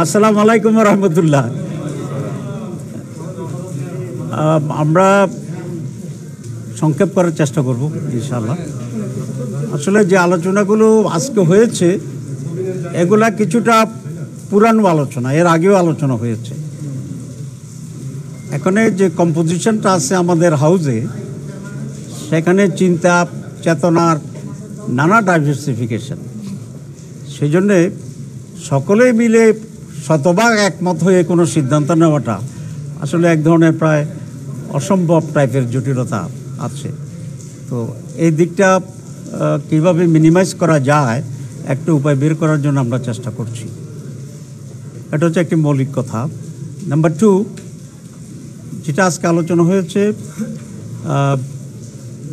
আসসালামু আলাইকুম রহমতুল্লাহ। আমরা সংক্ষেপ করার চেষ্টা করব ইনশাআল্লাহ। আসলে যে আলোচনাগুলো আজকে হয়েছে এগুলা কিছুটা পুরানো আলোচনা, এর আগেও আলোচনা হয়েছে। এখানে যে কম্পোজিশনটা আছে আমাদের হাউসে, সেখানে চিন্তা চেতনার নানা ডাইভার্সিফিকেশন, সেই জন্যে সকলে মিলে শতভাগ একমত হয়ে কোনো সিদ্ধান্ত নেওয়াটা আসলে এক ধরনের প্রায় অসম্ভব টাইপের জটিলতা আছে। তো এই দিকটা কীভাবে মিনিমাইজ করা যায় একটা উপায় বের করার জন্য আমরা চেষ্টা করছি। এটা হচ্ছে একটি মৌলিক কথা। নাম্বার 2, যেটা আজকে আলোচনা হয়েছে,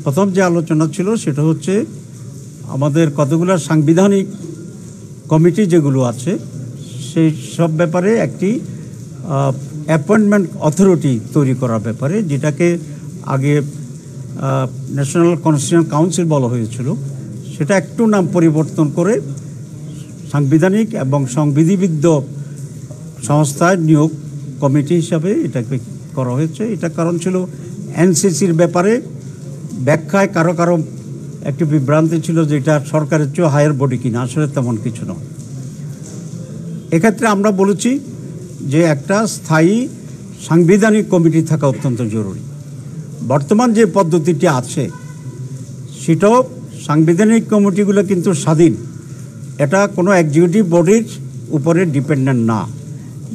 প্রথম যে আলোচনা ছিল সেটা হচ্ছে আমাদের কতগুলো সাংবিধানিক কমিটি যেগুলো আছে সেই সব ব্যাপারে একটি অ্যাপয়েন্টমেন্ট অথরিটি তৈরি করার ব্যাপারে, যেটাকে আগে ন্যাশনাল কনস্টিটিউশনাল কাউন্সিল বলা হয়েছিল, সেটা একটু নাম পরিবর্তন করে সাংবিধানিক এবং সংবিধিবিদ্ধ সংস্থায় নিয়োগ কমিটি হিসাবে এটাকে করা হয়েছে। এটা কারণ ছিল এনসিসির ব্যাপারে ব্যাখ্যায় কারো কারো একটি বিভ্রান্তি ছিল যে এটা সরকারের চেয়ে হায়ার বডি কিনা, আসলে তেমন কিছু নয়। এক্ষেত্রে আমরা বলেছি যে একটা স্থায়ী সাংবিধানিক কমিটি থাকা অত্যন্ত জরুরি। বর্তমান যে পদ্ধতিটি আছে সেটাও সাংবিধানিক কমিটিগুলো কিন্তু স্বাধীন, এটা কোনো এক্সিকিউটিভ বডির উপরে ডিপেন্ডেন্ট না।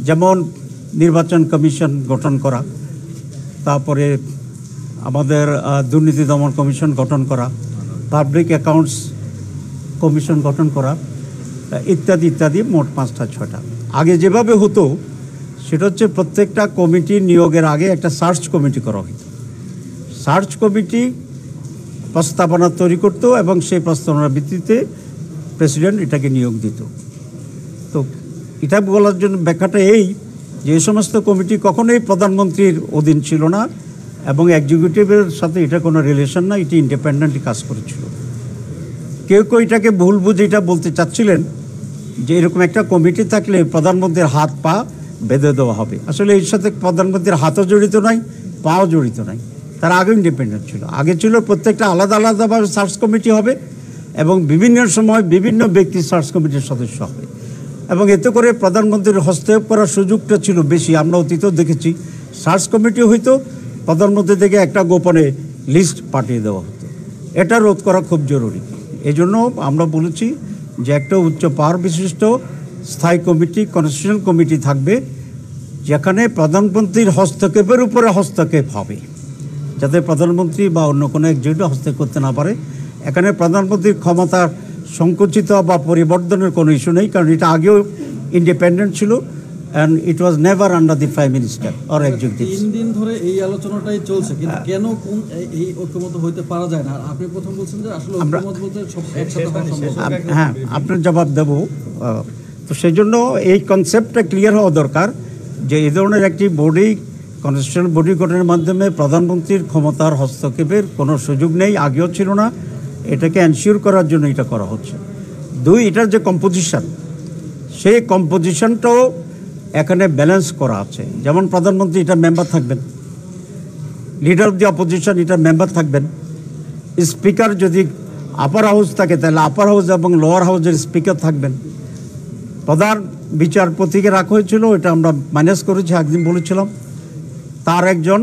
যেমন নির্বাচন কমিশন গঠন করা, তারপরে আমাদের দুর্নীতি দমন কমিশন গঠন করা, পাবলিক অ্যাকাউন্টস কমিশন গঠন করা, ইত্যাদি ইত্যাদি, মোট 5-6টা। আগে যেভাবে হতো সেটা হচ্ছে প্রত্যেকটা কমিটি নিয়োগের আগে একটা সার্চ কমিটি করা হতো। সার্চ কমিটি প্রস্তাবনা তৈরি করত এবং সেই প্রস্তাবনার ভিত্তিতে প্রেসিডেন্ট এটাকে নিয়োগ দিত। তো এটা বলার জন্য ব্যাখ্যাটা এই যে সমস্ত কমিটি কখনোই প্রধানমন্ত্রীর অধীন ছিল না এবং এক্সিকিউটিভের সাথে এটা কোনো রিলেশন না, এটি ইন্ডিপেন্ডেন্টলি কাজ করেছিল। কেউ কেউ এটাকে ভুল বুঝে এটা বলতে চাচ্ছিলেন যে এরকম একটা কমিটি থাকলে প্রধানমন্ত্রীর হাত পা বেঁধে দেওয়া হবে। আসলে এর সাথে প্রধানমন্ত্রীর হাতও জড়িত নাই, পাও জড়িত নাই, তার আগেও ইন্ডিপেন্ডেন্ট ছিল। আগে ছিল প্রত্যেকটা আলাদা আলাদাভাবে সার্চ কমিটি হবে এবং বিভিন্ন সময় বিভিন্ন ব্যক্তি সার্চ কমিটির সদস্য হবে এবং এতে করে প্রধানমন্ত্রীর হস্তক্ষেপ করার সুযোগটা ছিল বেশি। আমরা অতীতেও দেখেছি সার্চ কমিটি হইতো, প্রধানমন্ত্রী থেকে একটা গোপনে লিস্ট পাঠিয়ে দেওয়া হতো। এটা রোধ করা খুব জরুরি। এই জন্য আমরা বলেছি যে একটা উচ্চ পাওয়ার বিশিষ্ট স্থায়ী কমিটি, কনস্টিটিউশনাল কমিটি থাকবে, যেখানে প্রধানমন্ত্রীর হস্তক্ষেপের উপরে হস্তক্ষেপ হবে, যাতে প্রধানমন্ত্রী বা অন্য কোনো এক্সিকিউটিভ হস্তক্ষেপ করতে না পারে। এখানে প্রধানমন্ত্রীর ক্ষমতার সংকুচিত বা পরিবর্তনের কোনো ইস্যু নেই, কারণ এটা আগেও ইন্ডিপেন্ডেন্ট ছিল and it was never under the Prime Minister or executive. 3 দিন ধরে এই আলোচনাটাই চলছে, কিন্তু কেন এই ঐক্যমত হইতে পারা যায় না? আপনি প্রথম বলছেন যে আসলে ঐক্যমত বলতে সব একসাথে হওয়া সম্ভব। হ্যাঁ, আপনার জবাব দেব। তো সেই জন্য এই কনসেপ্টটা ক্লিয়ার হওয়া দরকার যে এই ধরনের একটি বডি, কনস্টিটিউশনাল বডি গঠনের মাধ্যমে প্রধানমন্ত্রীর ক্ষমতার হস্তক্ষেপের কোনো সুযোগ নেই, আগেও ছিল না। এটাকে এনশিওর করার জন্য এটা করা হচ্ছে। 2, এটার যে কম্পোজিশন, সেই কম্পোজিশনটাও এখানে ব্যালেন্স করা আছে। যেমন প্রধানমন্ত্রী এটার মেম্বার থাকবেন, লিডার অফ দি অপোজিশন এটার মেম্বার থাকবেন, স্পিকার যদি আপার হাউস থাকে তাহলে আপার হাউস এবং লোয়ার হাউসের স্পিকার থাকবেন, প্রধান বিচারপতিকে রাখা হয়েছিল, এটা আমরা মাইনাস করেছি, একদিন বলেছিলাম। তার একজন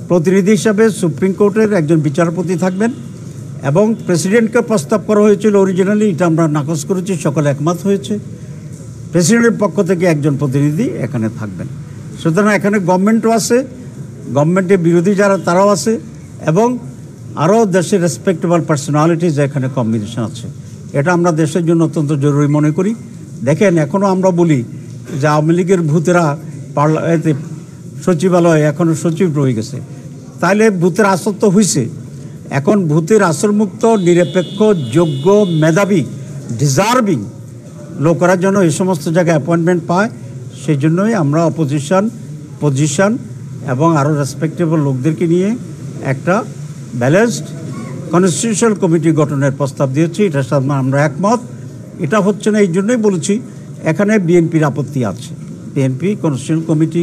প্রতিনিধি হিসাবে সুপ্রিম কোর্টের একজন বিচারপতি থাকবেন এবং প্রেসিডেন্টকে প্রস্তাব করা হয়েছিল অরিজিনালি, এটা আমরা নাকচ করেছি, সকলে একমত হয়েছে। প্রেসিডেন্টের পক্ষ থেকে একজন প্রতিনিধি এখানে থাকবেন। সুতরাং এখানে গভর্নমেন্টও আছে, গভর্নমেন্টের বিরোধী যারা তারাও আছে এবং আরও দেশের রেসপেক্টেবল পার্সোনালিটিজ এখানে কম্বিনেশন আছে। এটা আমরা দেশের জন্য অত্যন্ত জরুরি মনে করি। দেখেন, এখনও আমরা বলি যে আওয়ামী লীগের ভূতেরা সচিবালয়ে এখনও সচিব রয়ে গেছে, তাইলে ভূতের আসর তো হয়েছে। এখন ভূতের আসরমুক্ত, নিরপেক্ষ, যোগ্য, মেধাবী, ডিজার্ভিং লোকেরা যেন এই সমস্ত জায়গায় অ্যাপয়েন্টমেন্ট পায়, সেই জন্যই আমরা অপোজিশন, পজিশন এবং আরও রেসপেক্টেবল লোকদেরকে নিয়ে একটা ব্যালেন্সড কনস্টিটিউশনাল কমিটি গঠনের প্রস্তাব দিয়েছি। এটার সাথে আমরা একমত। এটা হচ্ছে না, এই জন্যই বলেছি এখানে বিএনপির আপত্তি আছে। বিএনপি কনস্টিটিউয়েন্ট কমিটি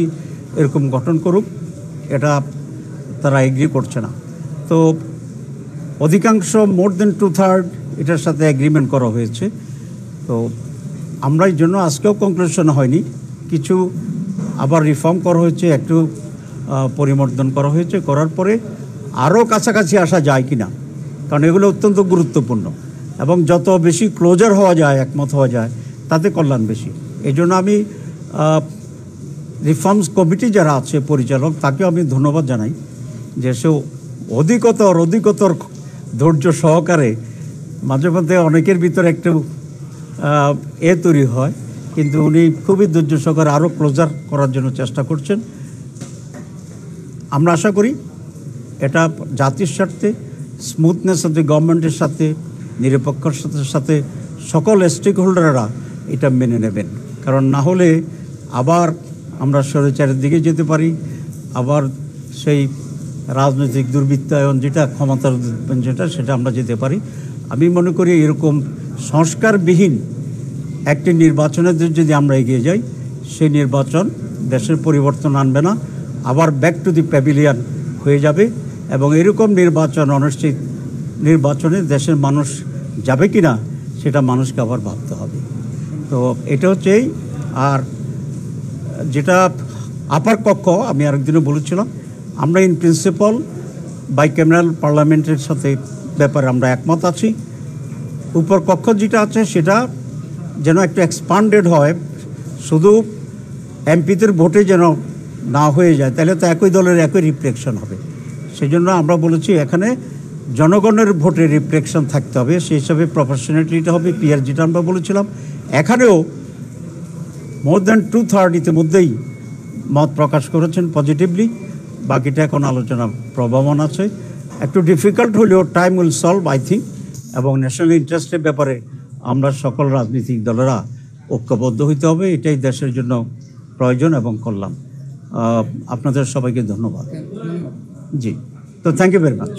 এরকম গঠন করুক, এটা তারা এগ্রি করছে না। তো অধিকাংশ মোর দেন 2/3 এটার সাথে এগ্রিমেন্ট করা হয়েছে। তো আমরা এই জন্য আজকেও কনক্লুশন হয়নি, কিছু আবার রিফর্ম করা হয়েছে, একটু পরিবর্তন করা হয়েছে, করার পরে আরও কাছাকাছি আসা যায় কি না, কারণ এগুলো অত্যন্ত গুরুত্বপূর্ণ এবং যত বেশি ক্লোজার হওয়া যায়, একমত হওয়া যায়, তাতে কল্যাণ বেশি। এই জন্য আমি রিফর্মস কমিটি যারা আছে পরিচালক, তাকেও আমি ধন্যবাদ জানাই যে সে অধিকতর ধৈর্য সহকারে, মাঝে মধ্যে অনেকের ভিতরে একটু তৈরি হয়, কিন্তু উনি খুবই ধৈর্য সহকারে আরও ক্লোজার করার জন্য চেষ্টা করছেন। আমরা আশা করি এটা জাতির স্বার্থে, স্মুথনেস অফ দি গভর্নমেন্টের সাথে, নিরপেক্ষতার সাথে সকল স্টেক হোল্ডাররা এটা মেনে নেবেন। কারণ না হলে আবার আমরা স্বৈরাচারের দিকে যেতে পারি, আবার সেই রাজনৈতিক দুর্বৃত্তায়ন যেটা, ক্ষমতার সেটা আমরা যেতে পারি। আমি মনে করি এরকম সংস্কারবিহীন একটি নির্বাচনের যদি আমরা এগিয়ে যাই, সেই নির্বাচন দেশের পরিবর্তন আনবে না, আবার ব্যাক টু দি প্যাভিলিয়ন হয়ে যাবে। এবং এরকম নির্বাচনে দেশের মানুষ যাবে কি না সেটা মানুষকে আবার ভাবতে হবে। তো এটা হচ্ছে আর যেটা আপার কক্ষ, আমি আরেকদিনও বলেছিলাম, আমরা ইন প্রিন্সিপাল বাইক্যামেরাল পার্লামেন্টের সাথে ব্যাপারে আমরা একমত আছি। উপর কক্ষ যেটা আছে সেটা যেন একটু এক্সপান্ডেড হয়, শুধু এমপিদের ভোটে যেন না হয়ে যায়, তাহলে তো একই দলের একই রিফ্লেকশন হবে। সেই জন্য আমরা বলেছি এখানে জনগণের ভোটে রিফ্লেকশন থাকতে হবে, সেই হিসাবে প্রফেশনালিটিটা হবে ক্লিয়ার, যেটা আমরা বলেছিলাম। এখানেও মোর দ্যান 2/3 ইতিমধ্যেই মত প্রকাশ করেছেন পজিটিভলি, বাকিটা এখন আলোচনা প্রভাবন আছে। একটু ডিফিকাল্ট হলেও time will solve I think, এবং ন্যাশনাল ইন্টারেস্টের ব্যাপারে আমরা সকল রাজনৈতিক দলেরা ঐক্যবদ্ধ হইতে হবে, এটাই দেশের জন্য প্রয়োজন এবং কল্যাণ। আপনাদের সবাইকে ধন্যবাদ। জি, তো থ্যাংক ইউ ভেরি মাচ।